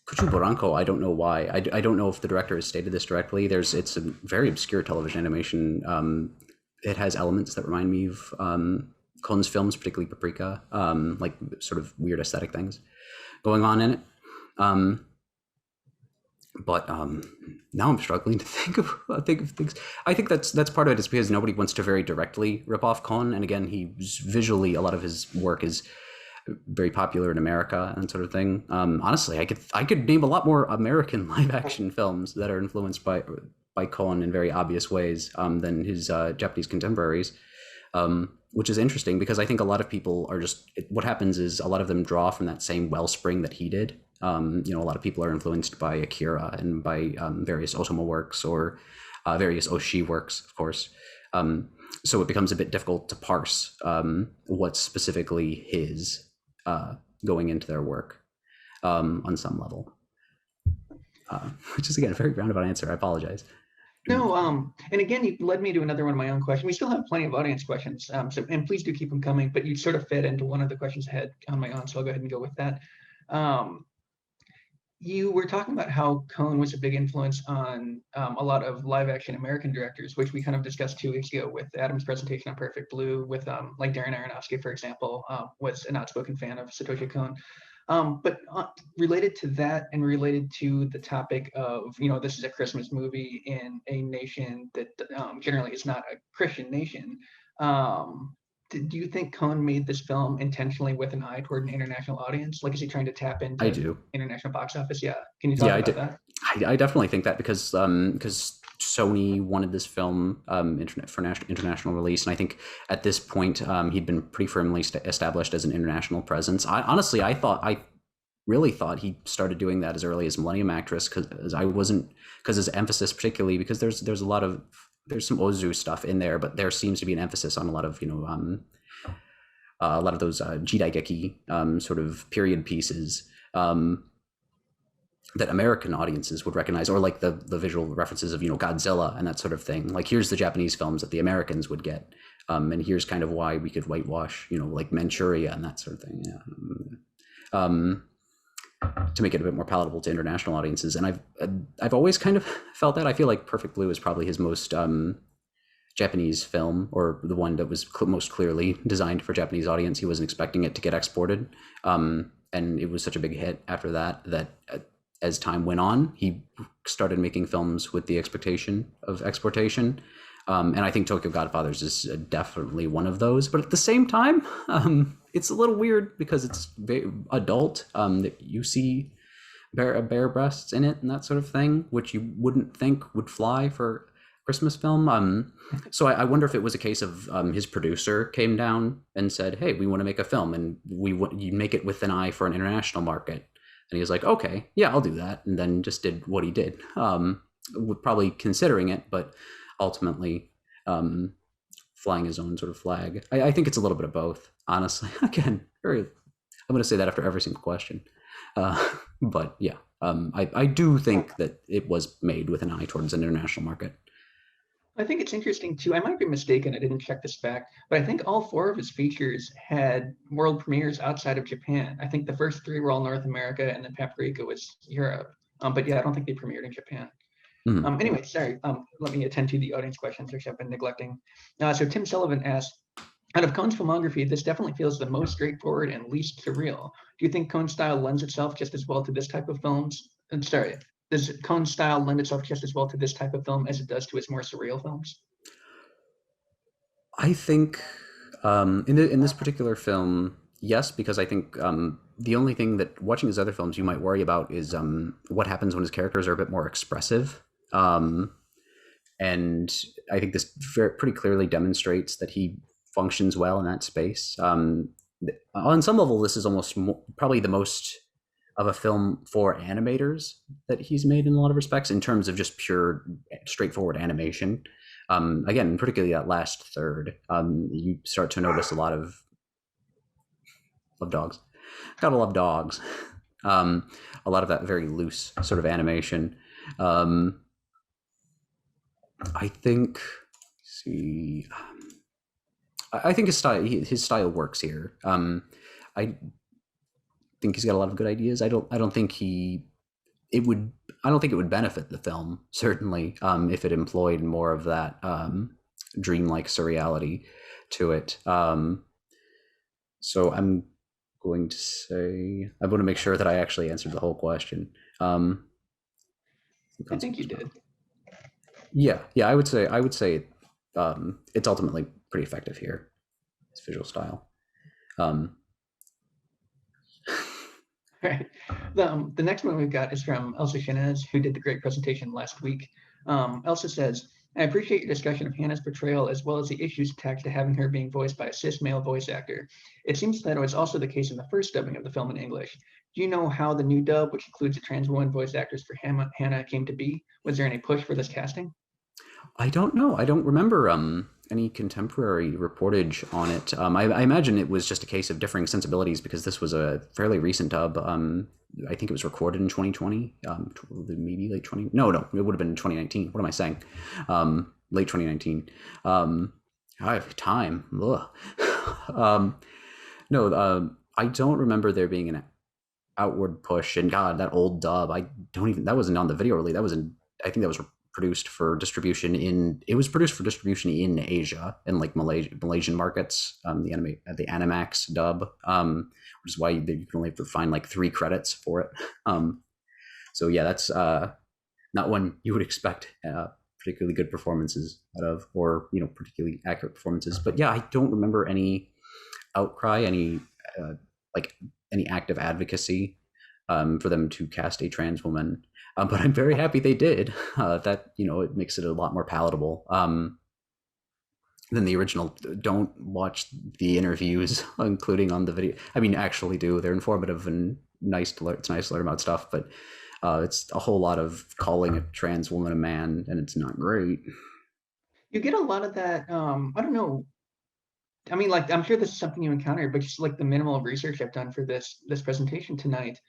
B: Kuchu Baranko, I don't know why. I don't know if the director has stated this directly. It's a very obscure television animation. It has elements that remind me of Kon's films, particularly Paprika, like sort of weird aesthetic things going on in it. But now I'm struggling to think of things. I think that's part of it is because nobody wants to very directly rip off Kon. And again, he's visually, a lot of his work is very popular in America and sort of thing. Honestly, I could name a lot more American live action films that are influenced by Kon in very obvious ways than his Japanese contemporaries, which is interesting because I think a lot of people are what happens is a lot of them draw from that same wellspring that he did. A lot of people are influenced by Akira and by various Otomo works or various Oshii works, of course. So it becomes a bit difficult to parse what's specifically his going into their work on some level, which is again a very roundabout answer. I apologize.
A: No, and again, you led me to another one of my own questions. We still have plenty of audience questions, and please do keep them coming. But you sort of fed into one of the questions I had on my own, so I'll go ahead and go with that. You were talking about how Kon was a big influence on a lot of live-action American directors, which we kind of discussed 2 weeks ago with Adam's presentation on Perfect Blue, with like Darren Aronofsky, for example, was an outspoken fan of Satoshi Kon. But related to that and related to the topic of, this is a Christmas movie in a nation that generally is not a Christian nation, do you think Kon made this film intentionally with an eye toward an international audience? Like, is he trying to tap into international box office? Yeah. Can you talk about that?
B: I definitely think that because Sony wanted this film for international release, and I think at this point he'd been pretty firmly established as an international presence. I really thought he started doing that as early as Millennium Actress because his emphasis, particularly because there's some Ozu stuff in there, but there seems to be an emphasis on a lot of those jidaigeki sort of period pieces that American audiences would recognize, or like the visual references of Godzilla and that sort of thing. Like, here's the Japanese films that the Americans would get, and here's kind of why we could whitewash like Manchuria and that sort of thing. Yeah. to make it a bit more palatable to international audiences. And I've always kind of felt that. I feel like Perfect Blue is probably his most Japanese film, or the one that was most clearly designed for Japanese audience. He wasn't expecting it to get exported, and it was such a big hit after that as time went on, he started making films with the expectation of exportation. And I think Tokyo Godfathers is definitely one of those. But at the same time, it's a little weird because it's very adult. That you see bare breasts in it and that sort of thing, which you wouldn't think would fly for a Christmas film. So I wonder if it was a case of his producer came down and said, "Hey, we want to make a film, and you make it with an eye for an international market." And he was like, "Okay, yeah, I'll do that," and then just did what he did, probably considering it, but ultimately flying his own sort of flag. I think it's a little bit of both, honestly. Again, I'm going to say that after every single question. But yeah, I do think that it was made with an eye towards an international market.
A: I think it's interesting too. I might be mistaken. I didn't check this back, but I think all 4 of his features had world premieres outside of Japan. I think the first 3 were all North America, and then Paprika was Europe. But yeah, I don't think they premiered in Japan.
B: Mm-hmm.
A: Anyway, sorry. Let me attend to the audience questions, which I've been neglecting. So Tim Sullivan asked, out of Cohn's filmography, this definitely feels the most straightforward and least surreal. Do you think Cohn's style lends itself just as well to this type of films? I'm sorry. Does Cohn's style lend itself just as well to this type of film as it does to his more surreal films?
B: I think in this particular film, yes, because I think the only thing that watching his other films you might worry about is what happens when his characters are a bit more expressive. And I think this pretty clearly demonstrates that he functions well in that space. On some level, this is almost probably the most of a film for animators that he's made in a lot of respects, in terms of just pure, straightforward animation. Again, particularly that last third, you start to notice a lot of dogs. Gotta love dogs. A lot of that very loose sort of animation. I think. See, I think his style works here. I think he's got a lot of good ideas. I don't think it would benefit the film, certainly, if it employed more of that dreamlike surreality to it. So I'm going to say, I want to make sure that I actually answered the whole question.
A: I think you did.
B: Yeah, I would say it's ultimately pretty effective here. His visual style.
A: Right. The next one we've got is from Elsa Chinez, who did the great presentation last week. Elsa says, I appreciate your discussion of Hannah's portrayal as well as the issues attached to having her being voiced by a cis male voice actor. It seems that it was also the case in the first dubbing of the film in English. Do you know how the new dub, which includes a trans woman voice actors for Hannah, came to be? Was there any push for this casting?
B: I don't know. I don't remember any contemporary reportage on it. I imagine it was just a case of differing sensibilities, because this was a fairly recent dub. I think it was recorded in 2020, maybe late 20. No, it would have been in 2019. What am I saying? Late 2019. I have time. I don't remember there being an outward push. And God, that old dub, that wasn't on the video release. I think that was produced for distribution in Asia, and like Malaysian markets, the Animax dub, which is why you can only find like 3 credits for it. So yeah, that's not one you would expect particularly good performances out of, or particularly accurate performances. But yeah, I don't remember any outcry, any active advocacy for them to cast a trans woman. But I'm very happy they did. That it makes it a lot more palatable than the original. Don't watch the interviews, including on the video. I mean, actually do. They're informative and nice to learn. It's nice to learn about stuff, but it's a whole lot of calling a trans woman a man, and it's not great.
A: You get a lot of that. I don't know. I mean, like, I'm sure this is something you encountered, but just like the minimal research I've done for this presentation tonight.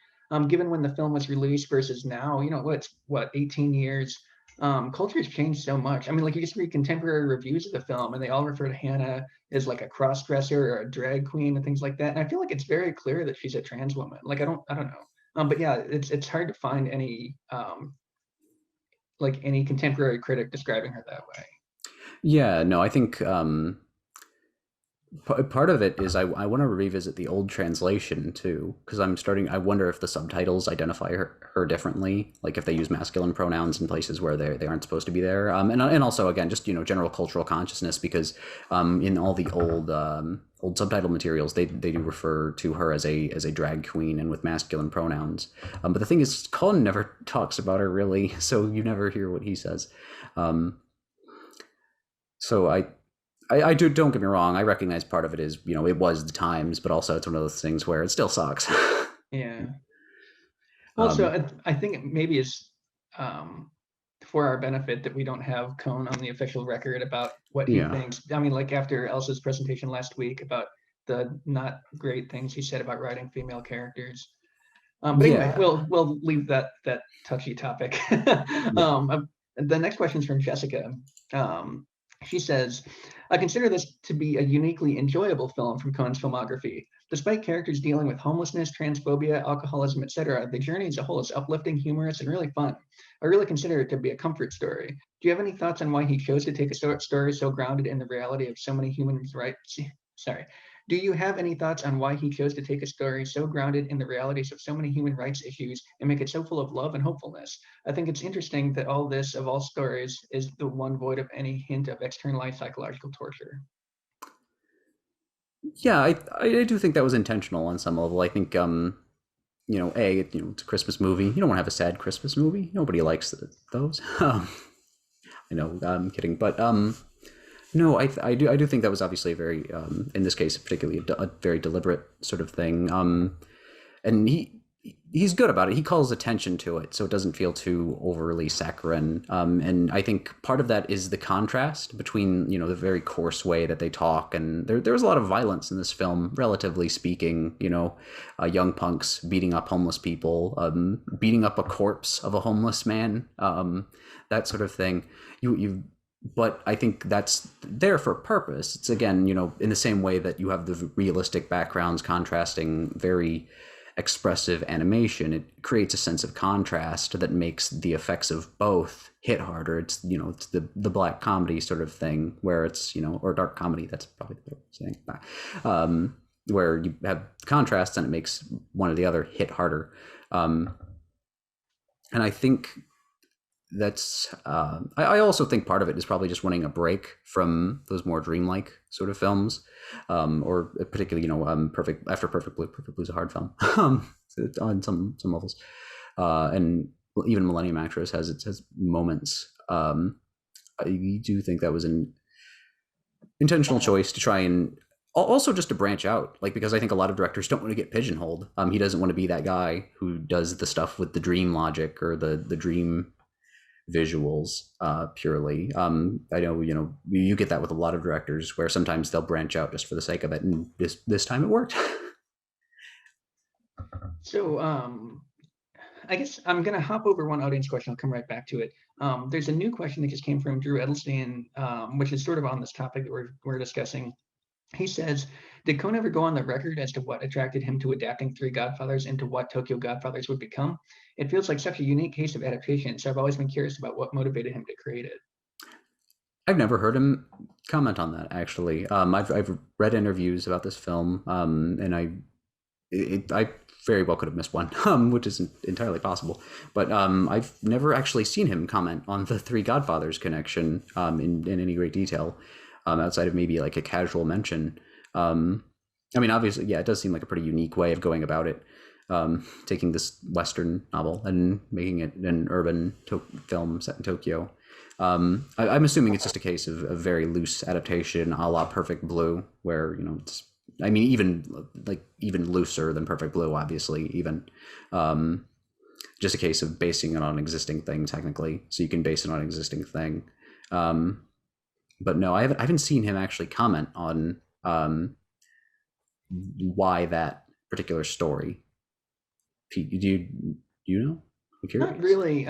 A: Given when the film was released versus now, it's 18 years. Culture has changed so much. I mean, like, you just read contemporary reviews of the film, and they all refer to Hannah as like a cross-dresser or a drag queen and things like that. And I feel like it's very clear that she's a trans woman. Like, I don't know. But yeah, it's hard to find any like any contemporary critic describing her that way.
B: Yeah, no, I think part of it is I want to revisit the old translation too, because I wonder if the subtitles identify her differently, like if they use masculine pronouns in places where they aren't supposed to be there, and also again just general cultural consciousness, because in all the old subtitle materials they do refer to her as a drag queen and with masculine pronouns, but the thing is Colin never talks about her really, so you never hear what he says. um, so I do. Don't get me wrong. I recognize part of it is it was the times, but also it's one of those things where it still sucks.
A: Yeah. Also,
B: um,
A: I think it maybe it's um, for our benefit that we don't have Cone on the official record about what he
B: yeah,
A: thinks. I mean, like after Elsa's presentation last week about the not great things he said about writing female characters. But anyway,
B: yeah.
A: we'll leave that touchy topic.
B: Yeah.
A: The next question is from Jessica. Um, she says, "I consider this to be a uniquely enjoyable film from Cohen's filmography. Despite characters dealing with homelessness, transphobia, alcoholism, etc., the journey as a whole is uplifting, humorous, and really fun. I really consider it to be a comfort story. Do you have any thoughts on why he chose to take a story so grounded in the reality of so many human rights? Sorry, do you have any thoughts on why he chose to take a story so grounded in the realities of so many human rights issues and make it so full of love and hopefulness? I think it's interesting that all this, of all stories, is the one void of any hint of externalized psychological torture."
B: Yeah, I do think that was intentional on some level. I think it's a Christmas movie. You don't want to have a sad Christmas movie. Nobody likes those. I know, I'm kidding, but no, I do think that was obviously a very in this case particularly a very deliberate sort of thing. And he's good about it. He calls attention to it, so it doesn't feel too overly saccharine. And I think part of that is the contrast between the very coarse way that they talk, and there was a lot of violence in this film, relatively speaking. Young punks beating up homeless people, beating up a corpse of a homeless man, that sort of thing. You But I think that's there for a purpose. It's again, in the same way that you have the realistic backgrounds contrasting very expressive animation, it creates a sense of contrast that makes the effects of both hit harder. It's the black comedy sort of thing where it's or dark comedy. That's probably the way of saying that. Where you have contrast and it makes one or the other hit harder. And I think that's I also think part of it is probably just wanting a break from those more dreamlike sort of films, or particularly perfect Blue. Perfect Blue's a hard film on some levels, and even Millennium Actress has moments. I do think that was an intentional choice to try and also just to branch out, like, because I think a lot of directors don't want to get pigeonholed. He doesn't want to be that guy who does the stuff with the dream logic or the dream visuals purely. I know you get that with a lot of directors where sometimes they'll branch out just for the sake of it, and this time it worked.
A: So I guess I'm going to hop over one audience question. I'll come right back to it. There's a new question that just came from Drew Edelstein, which is sort of on this topic that we're discussing. He says, "Did Cohn ever go on the record as to what attracted him to adapting Three Godfathers into what Tokyo Godfathers would become? It feels like such a unique case of adaptation, so I've always been curious about what motivated him to create it."
B: I've never heard him comment on that, actually. I've read interviews about this film, and I very well could have missed one, which is entirely possible. But I've never actually seen him comment on the Three Godfathers connection in any great detail, outside of maybe like a casual mention. I mean, obviously, yeah, it does seem like a pretty unique way of going about it, taking this Western novel and making it an urban film set in Tokyo. I'm assuming it's just a case of a very loose adaptation, a la Perfect Blue, where it's, I mean, even looser than Perfect Blue, obviously, even just a case of basing it on an existing thing, technically, so you can base it on an existing thing. But no, I haven't seen him actually comment on why that particular story. Do you know? I'm curious.
A: Not really.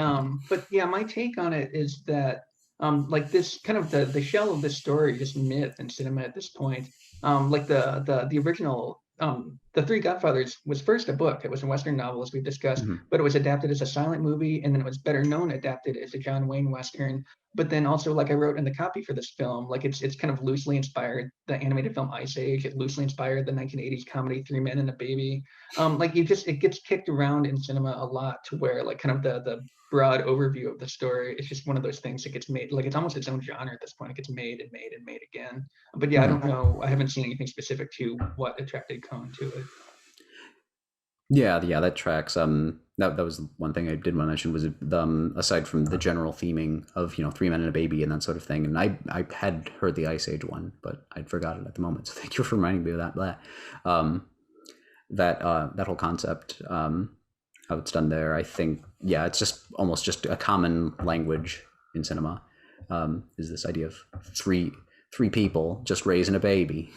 A: But yeah, my take on it is that like this kind of the shell of this story, just myth and cinema at this point. Like the original The Three Godfathers was first a book. It was a Western novel, as we've discussed,
B: Mhm.
A: but it was adapted as a silent movie, and then it was better known adapted as a John Wayne Western. But then also, like I wrote in the copy for this film, like it's kind of loosely inspired the animated film Ice Age. It loosely inspired the 1980s comedy Three Men and a Baby. Like it gets kicked around in cinema a lot to where like kind of the broad overview of the story. It's just one of those things that gets made, like it's almost its own genre at this point. It gets made and made and made again. But yeah, I don't
B: Mhm.
A: know. I haven't seen anything specific to what attracted Cohn to it.
B: Yeah, that tracks. That was one thing I did want to mention was aside from the general theming of Three Men and a Baby and that sort of thing, and I had heard the Ice Age one, but I'd forgot it at the moment. So thank you for reminding me of that. Um, that whole concept, how it's done there, I think, yeah, it's just almost just a common language in cinema. Is this idea of three people just raising a baby?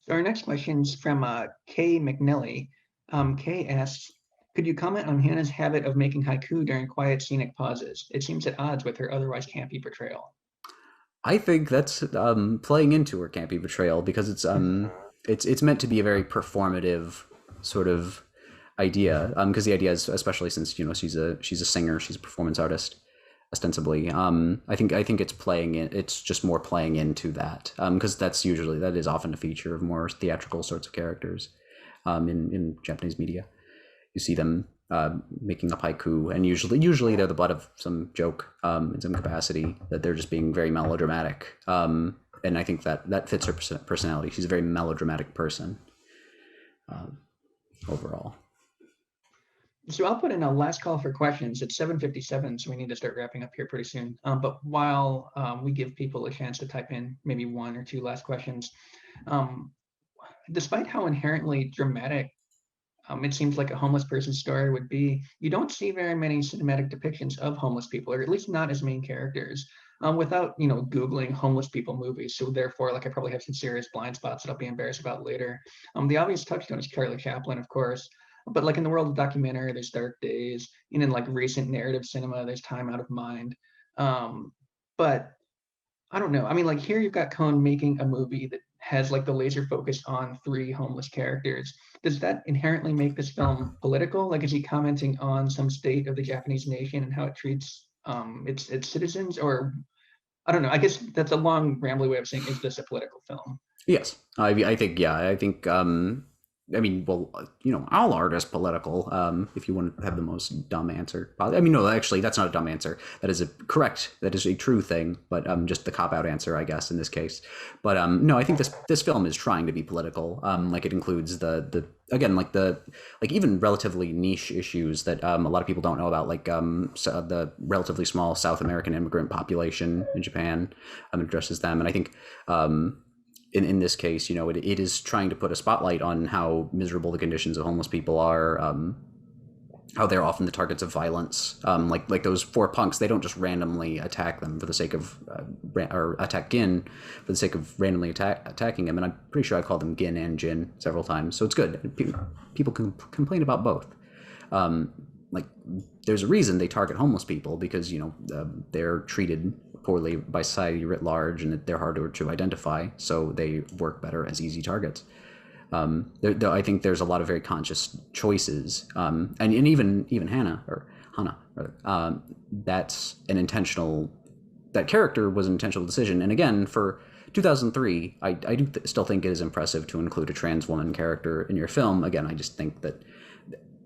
A: So our next question is from Kay McNelly. Kay asks, could you comment on Hannah's habit of making haiku during quiet scenic pauses? It seems at odds with her otherwise campy portrayal.
B: I think that's playing into her campy betrayal because it's meant to be a very performative sort of idea because the idea is, especially since she's a singer, she's a performance artist ostensibly. I think it's just more playing into that because that is often a feature of more theatrical sorts of characters in Japanese media. You see them making up haiku, and usually they're the butt of some joke in some capacity, that they're just being very melodramatic. And I think that fits her personality. She's a very melodramatic person overall.
A: So I'll put in a last call for questions. It's 7:57, so we need to start wrapping up here pretty soon. But while we give people a chance to type in maybe one or two last questions, um, despite how inherently dramatic it seems like a homeless person's story would be, you don't see very many cinematic depictions of homeless people, or at least not as main characters, without Googling homeless people movies. So therefore, like I probably have some serious blind spots that I'll be embarrassed about later. The obvious touchstone is Charlie Chaplin, of course. But like in the world of documentary, there's Dark Days, and in like recent narrative cinema, there's Time Out of Mind. But I don't know. I mean, like here you've got Cohn making a movie that has like the laser focus on three homeless characters. Does that inherently make this film political? Like, is he commenting on some state of the Japanese nation and how it treats its citizens? Or I don't know. I guess that's a long, rambly way of saying, is this a political film?
B: Yes, I think, yeah, I think. I mean, well, all art is political. If you want to have the most dumb answer, I mean, no, actually, that's not a dumb answer. That is a true thing, but just the cop out answer, I guess, in this case. But no, I think this film is trying to be political. Like it includes the again, like even relatively niche issues that a lot of people don't know about, like so the relatively small South American immigrant population in Japan. Addresses them, and I think. In this case, it is trying to put a spotlight on how miserable the conditions of homeless people are, how they're often the targets of violence. Like those four punks, they don't just randomly attack them for the sake of, or attack Gin for the sake of randomly attacking him. And I'm pretty sure I called them Gin and Jin several times. So it's good. People can complain about both. Like there's a reason they target homeless people because they're treated poorly by society writ large, and that they're harder to identify, so they work better as easy targets. I think there's a lot of very conscious choices, and even Hana, that's an intentional. That character was an intentional decision, and again, for 2003, I do still think it is impressive to include a trans woman character in your film. Again, I just think that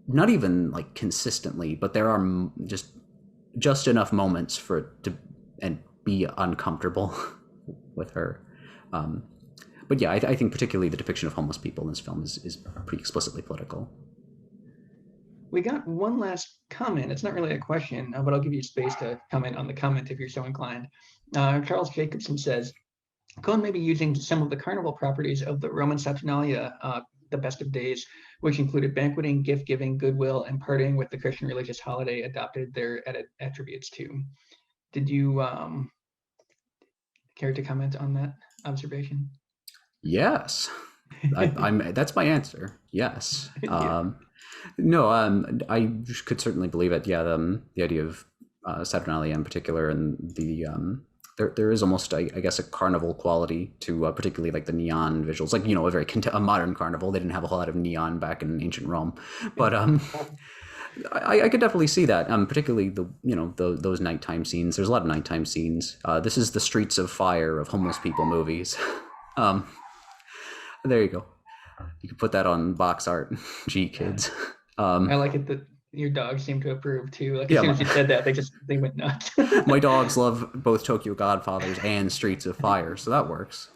B: not even like consistently, but there are just enough moments for it to and be uncomfortable with her. But yeah, I think particularly the depiction of homeless people in this film is pretty explicitly political.
A: We got one last comment. It's not really a question, but I'll give you space to comment on the comment if you're so inclined. Charles Jacobson says, Cohn may be using some of the carnival properties of the Roman Saturnalia, the best of days, which included banqueting, gift giving, goodwill, and partying with the Christian religious holiday, adopted their attributes too. Did you care to comment on that observation?
B: Yes, I'm. That's my answer. Yes.
A: Yeah.
B: No. I could certainly believe it. Yeah. The idea of Saturnalia in particular, and the there is almost, I guess, a carnival quality to particularly like the neon visuals, like, you know, a modern carnival. They didn't have a whole lot of neon back in ancient Rome, but I could definitely see that, particularly those nighttime scenes. There's a lot of nighttime scenes. This is the Streets of Fire of homeless people movies. There you go. You can put that on box art. Gee, kids.
A: I like it that your dogs seem to approve too. Like as soon as you said that, they went nuts.
B: My dogs love both Tokyo Godfathers and Streets of Fire, so that works.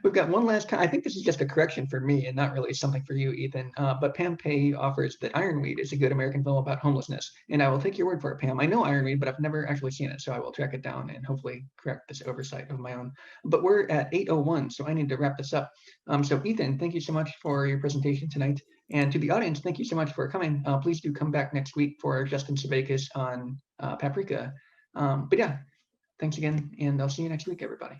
A: We've got one last. I think this is just a correction for me and not really something for you, Ethan. But Pam Pei offers that Ironweed is a good American film about homelessness, and I will take your word for it, Pam. I know Ironweed, but I've never actually seen it, so I will track it down and hopefully correct this oversight of my own. But we're at 8:01, so I need to wrap this up. So Ethan, thank you so much for your presentation tonight, and to the audience, thank you so much for coming. Please do come back next week for Justin Sudeikis on Paprika. But yeah, thanks again, and I'll see you next week, everybody.